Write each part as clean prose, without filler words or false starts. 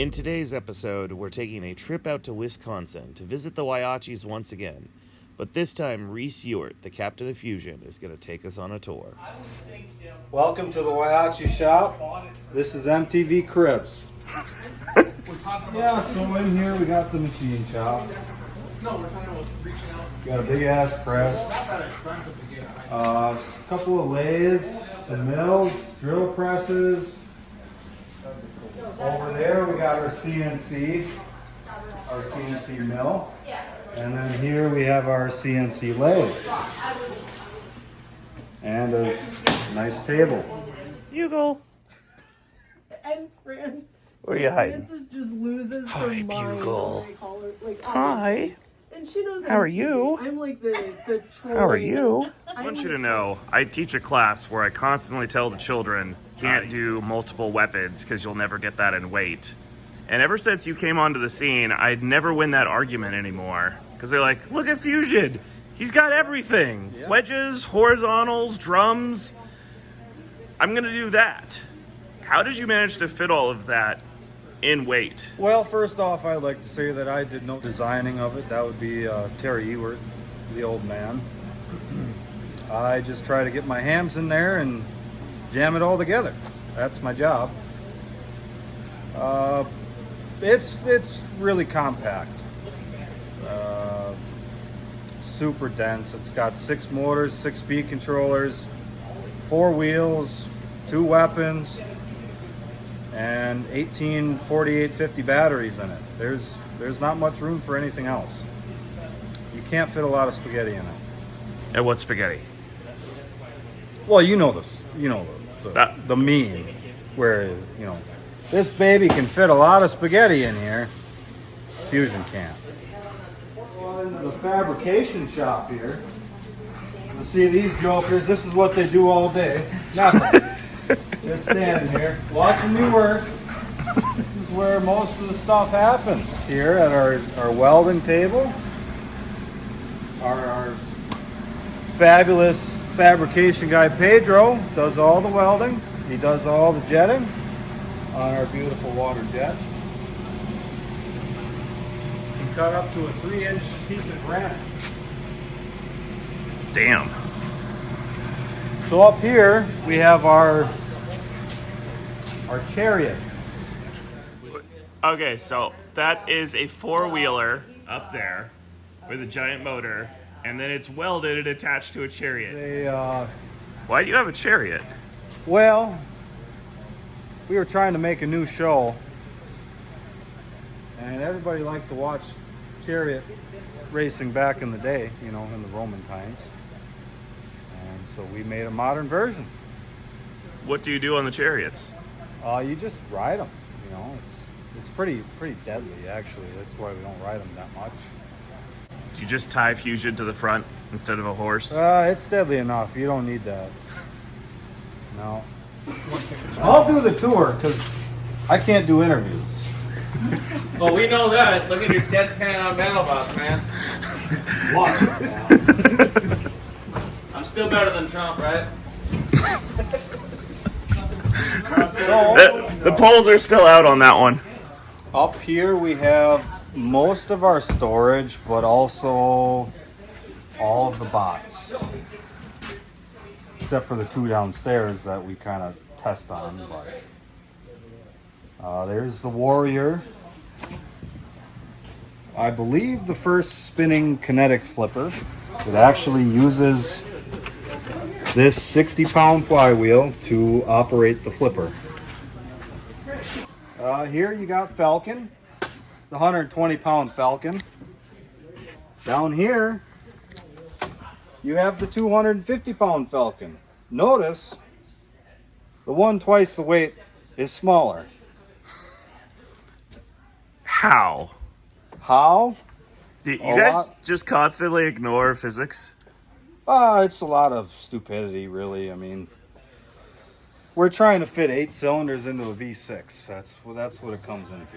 In today's episode, we're taking a trip out to Wisconsin to visit the Whyachis once again. But this time, Reese Ewert, the captain of Fusion, is going to take us on a tour. Welcome to the Whyachi Shop. This is MTV Cribs. Yeah, so in here we got the machine shop. No, we're talking about reaching out. Got a big ass press. Not that expensive to get. A couple of lathes, some mills, drill presses. Over there we got our CNC mill. And then here we have our CNC lathe. And a nice table. You go. And Fran. Where are you hiding? Francis just loses her Hi, mind. Bugle. When I call her, like, Hi. and she knows. How are you? I'm like the troll. How are you? I want you to know, I teach a class where I constantly tell the children, can't do multiple weapons because you'll never get that in weight. And ever since you came onto the scene, I'd never win that argument anymore. Because they're like, look at Fusion. He's got everything. Yeah. Wedges, horizontals, drums. I'm going to do that. How did you manage to fit all of that in weight? Well, first off, I'd like to say that I did no designing of it. That would be Terry Ewert, the old man. I just try to get my hams in there and jam it all together. That's my job. It's really compact. Super dense. It's got 6 motors, 6 speed controllers, 4 wheels, 2 weapons, and 18 4850 batteries in it. There's not much room for anything else. You can't fit a lot of spaghetti in it. And what spaghetti? Well, you know this. You know the meme where this baby can fit a lot of spaghetti in here. Fusion can't. Well, into the fabrication shop here. You see these jokers. This is what they do all day. Nothing. Just standing here, watching me work. This is where most of the stuff happens. Here at our welding table. Our fabulous fabrication guy Pedro does all the welding. He does all the jetting on our beautiful water jet. He cut up to a 3-inch piece of granite. Damn. So up here we have our chariot. Okay, so that is a 4-wheeler up there with a giant motor, and then it's welded and attached to a chariot. Why do you have a chariot? Well, we were trying to make a new show, and everybody liked to watch chariot racing back in the day, in the Roman times. And so we made a modern version. What do you do on the chariots? You just ride them, It's pretty deadly, actually. That's why we don't ride them that much. Do you just tie Fusion to the front instead of a horse? It's deadly enough. You don't need that. No. I'll do the tour because I can't do interviews. Well, we know that. Look at your deadpan on Battlebots, man. Watch. I'm still better than Trump, right? The polls are still out on that one. Up here we have most of our storage, but also all of the bots. Except for the 2 downstairs that we kind of test on. But there's the Warrior. I believe the first spinning kinetic flipper. It actually uses this 60-pound flywheel to operate the flipper. Here you got Falcon, the 120-pound Falcon. Down here, you have the 250-pound Falcon. Notice, the one twice the weight is smaller. How? How? Do you guys just constantly ignore physics? It's a lot of stupidity, really. I mean, we're trying to fit 8 cylinders into a V6. That's what it comes into.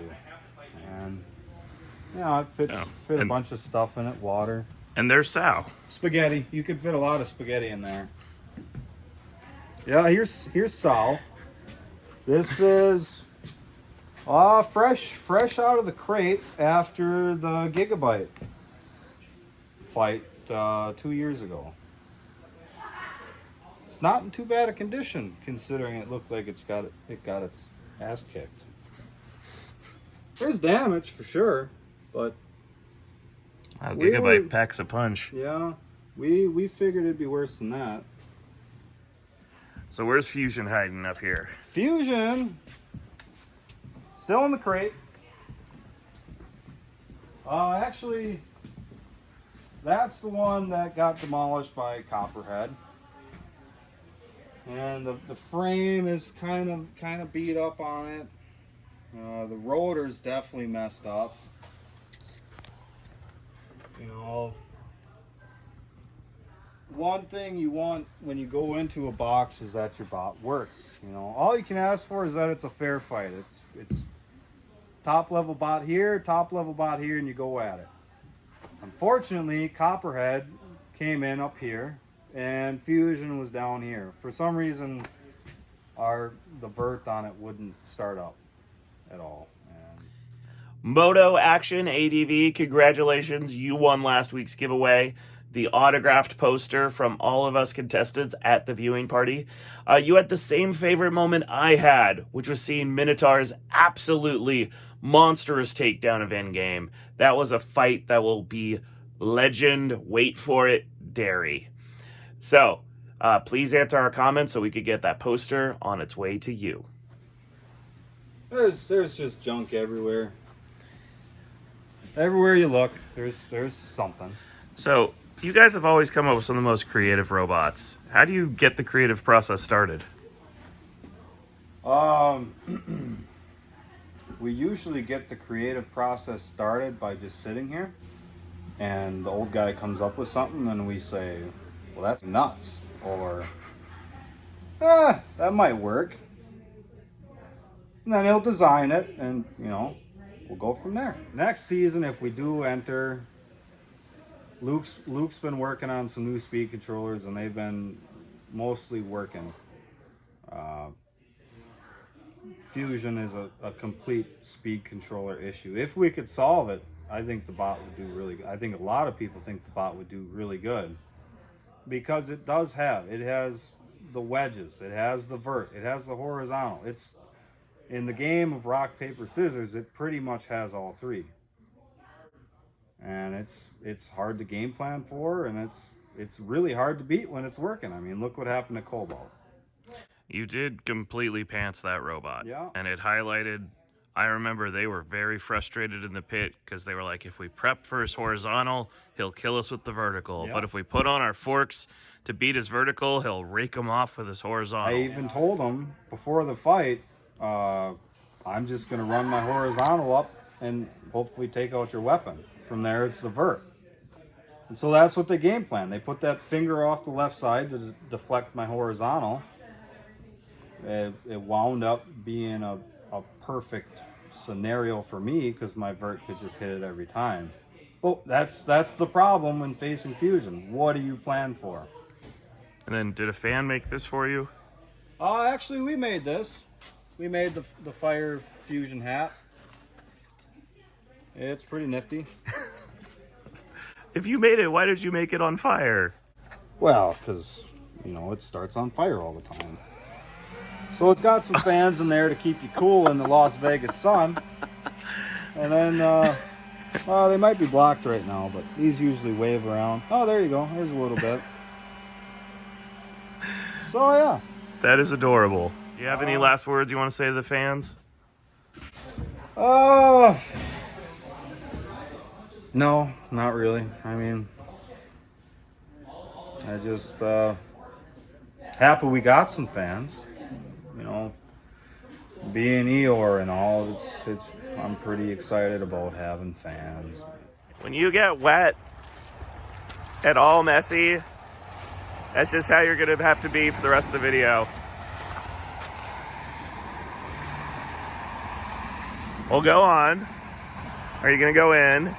And it fit a bunch of stuff in it, water. And there's Sal. Spaghetti. You can fit a lot of spaghetti in there. Yeah, here's Sal. This is Fresh out of the crate after the Gigabyte fight 2 years ago. It's not in too bad a condition, considering it looked like it got its ass kicked. There's damage for sure, but Gigabyte packs a punch. yeah, we figured it'd be worse than that. So where's Fusion hiding up here? Fusion, still in the crate. Actually, that's the one that got demolished by Copperhead, and the frame is kind of beat up on it. The rotor's definitely messed up. You know, one thing you want when you go into a box is that your bot works. You know, all you can ask for is that it's a fair fight. It's top level bot here, top level bot here, and you go at it. Unfortunately, Copperhead came in up here, and Fusion was down here. For some reason, the vert on it wouldn't start up at all. Moto Action ADV, congratulations. You won last week's giveaway. The autographed poster from all of us contestants at the viewing party. You had the same favorite moment I had, which was seeing Minotaur's absolutely monstrous takedown of Endgame. That was a fight that will be legend. Wait for it, dairy. So, please answer our comments so we could get that poster on its way to you. There's just junk everywhere. Everywhere you look, there's something. So, you guys have always come up with some of the most creative robots. How do you get the creative process started? We usually get the creative process started by just sitting here, and the old guy comes up with something, and we say, well, that's nuts, or, that might work. And then he'll design it, and, you know, we'll go from there. Next season, if we do enter, Luke's been working on some new speed controllers, and they've been mostly working. Fusion is a complete speed controller issue. If we could solve it, I think the bot would do really good. I think a lot of people think the bot would do really good, because it has the wedges, it has the vert, it has the horizontal. It's in the game of rock, paper, scissors, it pretty much has all three. And it's hard to game plan for, and it's really hard to beat when it's working. I mean, look what happened to Cobalt. You did completely pants that robot. Yeah. And it highlighted, I remember they were very frustrated in the pit because they were like, if we prep for his horizontal, he'll kill us with the vertical. Yeah. But if we put on our forks to beat his vertical, he'll rake him off with his horizontal. I even told him before the fight, I'm just going to run my horizontal up and hopefully take out your weapon. From there, it's the vert. And so that's what they game plan. They put that finger off the left side to deflect my horizontal. It wound up being a perfect scenario for me because my vert could just hit it every time. But that's the problem when facing Fusion. What do you plan for? And then did a fan make this for you? Actually, we made this. We made the Fire Fusion hat. It's pretty nifty. If you made it, why did you make it on fire? Well, because, you know, it starts on fire all the time. So it's got some fans in there to keep you cool in the Las Vegas sun. And then, well, they might be blocked right now, but these usually wave around. Oh, there you go. There's a little bit. So, yeah. That is adorable. Do you have any last words you want to say to the fans? No, not really. I mean, I just happy we got some fans. You know, being Eeyore and all, I'm pretty excited about having fans. When you get wet and all messy, that's just how you're gonna have to be for the rest of the video. We'll go on. Are you gonna go in?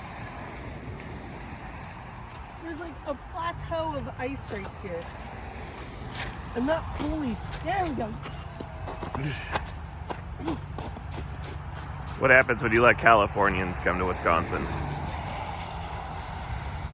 There's like a plateau of ice right here. I'm not fully. There we go. What happens when you let Californians come to Wisconsin?